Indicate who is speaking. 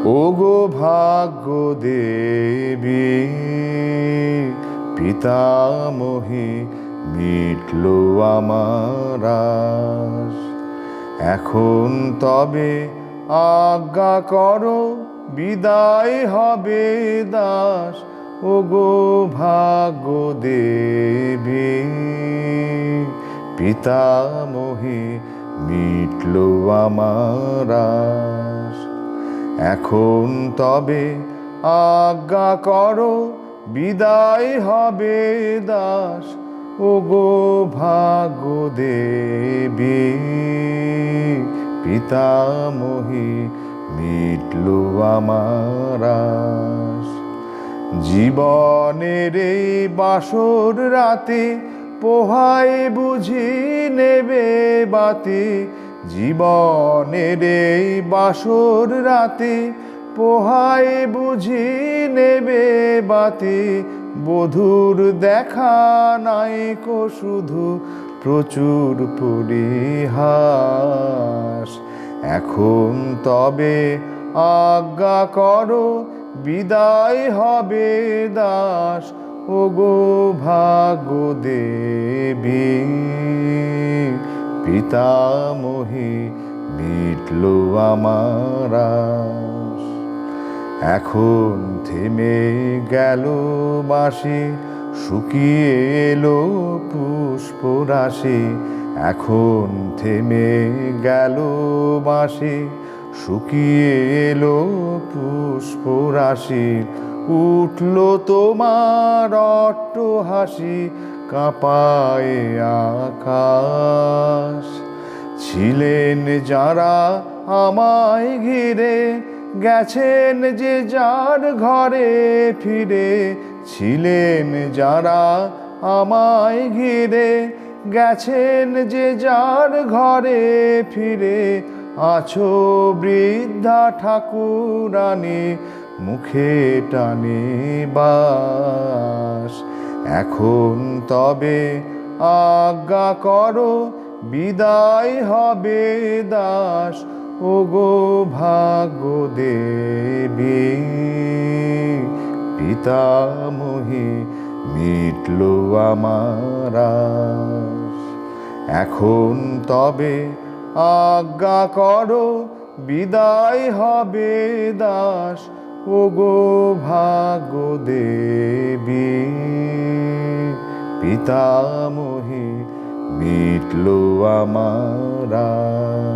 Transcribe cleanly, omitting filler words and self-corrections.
Speaker 1: ওগো ভাগ্য দেবী পিতামহী, মিটল আমার আশ। এখন তবে আজ্ঞা করো, বিদায় হবে দাস। ওগো ভাগ্য দেবী পিতামহী, মিটল আমার আশ। এখন তবে আজ্ঞা করো, বিদায় হবে দাস। ওগো ভাগ্য দেবী পিতামহী, মিটল আমার আশ। জীবনের এই বাসর রাতে পোহায় বুঝি নেবে বাতি। জীবনের এই বাসর রাতে পোহায় বুঝি নেবে বাতি। বধূর দেখা নাই কো শুধু প্রচুর পরিহাস। এখন তবে আজ্ঞা করো, বিদায় হবে দাস। ওগো ভাগ্য দেবী পিতামহী, মিটল আমার আশ। এখন থেমে গেল বাঁশি, শুকিয়ে এলো পুষ্পরাশি। এখন থেমে গেল বাঁশি, শুকিয়ে এলো পুষ্পরাশি। উঠল তোমার অট্টহাসি, কাঁপায় আকাশ। ছিলেন যারা আমায় ঘিরে, গেছেন যে যার ঘরে ফিরে। ছিলেন যারা আমায় ঘিরে, গেছেন যে যার ঘরে ফিরে। আছো বৃদ্ধা ঠাকুরানী, মুখে টানে বাস। এখন তবে আজ্ঞা করো, বিদায় হবে দাস। ওগো ভাগ্য দেবী পিতামহী, মিটল আমার আশ। এখন তবে আজ্ঞা করো, বিদায় হবে দাস। ওগো ভাগ্য দেবী পিতামহী, মিটল আমার আশ।